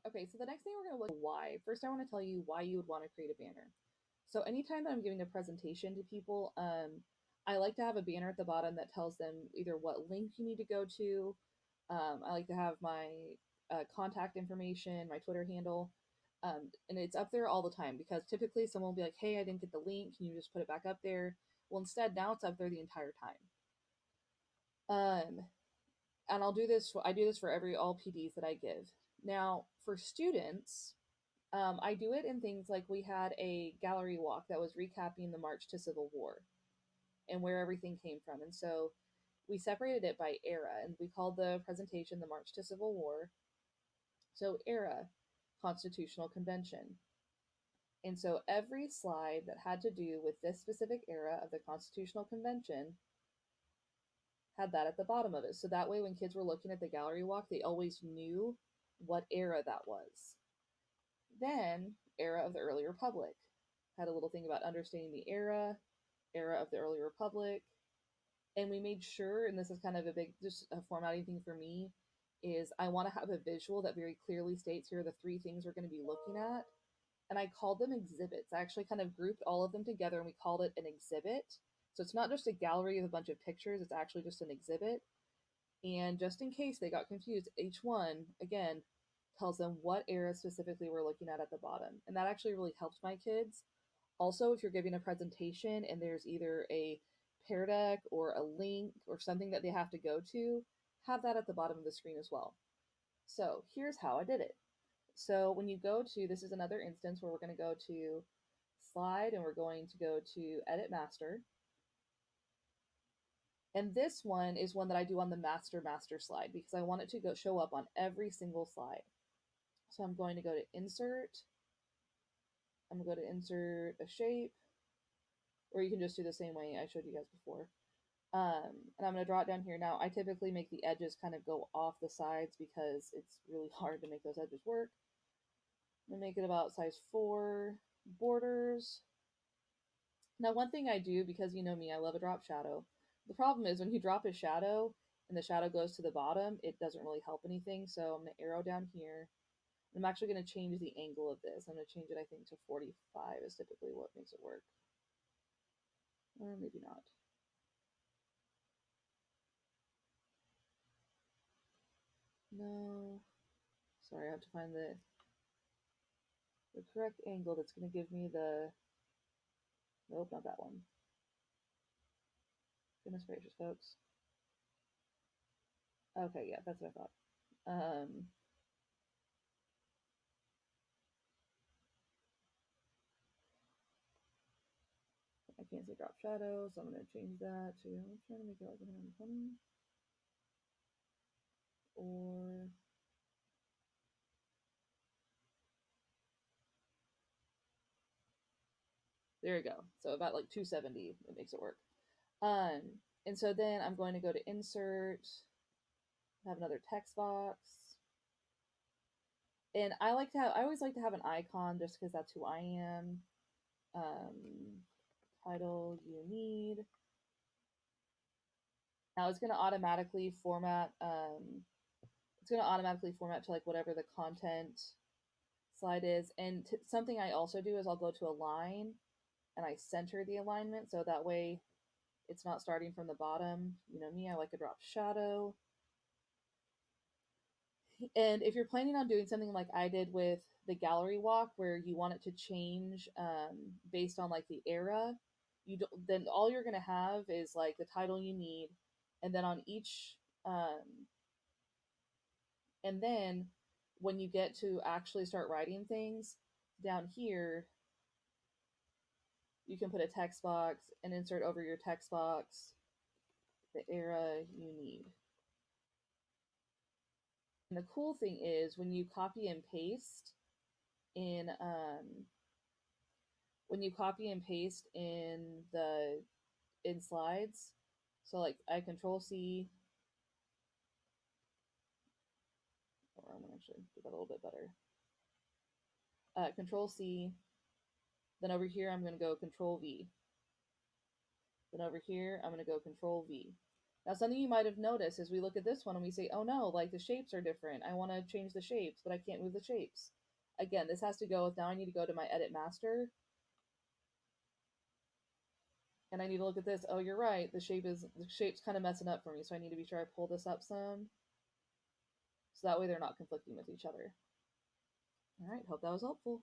Okay, so the next thing we're going to look at why. First, I want to tell you why you would want to create a banner. So anytime that I'm giving a presentation to people, I like to have a banner at the bottom that tells them either what link you need to go to. I like to have my contact information, my Twitter handle, and it's up there all the time because typically someone will be like, "Hey, I didn't get the link. Can you just put it back up there?" Well, instead, now it's up there the entire time. Um, and I'll do this. I do this for every all PDs that I give. Now, for students, I do it in things like we had a gallery walk that was recapping the March to Civil War and where everything came from. And so we separated it by era and we called the presentation the March to Civil War. So, era, Constitutional Convention. And so every slide that had to do with this specific era of the Constitutional Convention had that at the bottom of it. So that way, when kids were looking at the gallery walk, they always knew what era that was. Then, era of the early republic. Had a little thing about understanding the era of the early republic. And we made sure, and this is kind of a big, just a formatting thing for me, is I want to have a visual that very clearly states here are the three things we're going to be looking at. And I called them exhibits. I actually kind of grouped all of them together and we called it an exhibit. So it's not just a gallery of a bunch of pictures, it's actually just an exhibit. And just in case they got confused, each one, again, tells them what era specifically we're looking at the bottom. And that actually really helped my kids. Also, if you're giving a presentation and there's either a pear deck or a link or something that they have to go to, have that at the bottom of the screen as well. So here's how I did it. So when you go to, this is another instance where we're going to go to slide and we're going to go to edit master. And this one is one that I do on the master slide because I want it to show up on every single slide. So I'm going to go to insert. I'm going to go to insert a shape, or you can just do the same way I showed you guys before. And I'm going to draw it down here. Now, I typically make the edges kind of go off the sides because it's really hard to make those edges work. I'm going to make it about size 4 borders. Now, one thing I do, because you know me, I love a drop shadow. The problem is when you drop a shadow and the shadow goes to the bottom, it doesn't really help anything. So I'm going to arrow down here. I'm actually going to change the angle of this. I'm going to change it, I think, to 45 is typically what makes it work. Or maybe not. No. Sorry, I have to find the correct angle that's going to give me the... Nope, not that one. Goodness gracious, folks. Okay, yeah, that's what I thought. I can't see drop shadow, so I'm going to change that to... I'm trying to make it like 120. Or... There we go. So about like 270, it makes it work. And so then I'm going to go to insert, have another text box. And I always like to have an icon just because that's who I am. Title you need. Now it's going to automatically format. It's going to automatically format to like whatever the content slide is. And something I also do is I'll go to align and I center the alignment so that way it's not starting from the bottom. You know me, I like a drop shadow. And if you're planning on doing something like I did with the gallery walk, where you want it to change based on like the era, then all you're going to have is like the title you need, and then on each, and then when you get to actually start writing things down here, you can put a text box and insert over your text box the era you need. And the cool thing is when you copy and paste in in slides. So like I control C, or I'm gonna actually do that a little bit better. Control C. Then over here I'm gonna go Control V. Then over here I'm gonna go Control V. Now, something you might have noticed is we look at this one and we say, oh no, like the shapes are different. I want to change the shapes, but I can't move the shapes. Again, this has to go with, now I need to go to my edit master and I need to look at this. Oh, you're right. The shape's kind of messing up for me. So I need to be sure I pull this up some. So that way they're not conflicting with each other. All right, hope that was helpful.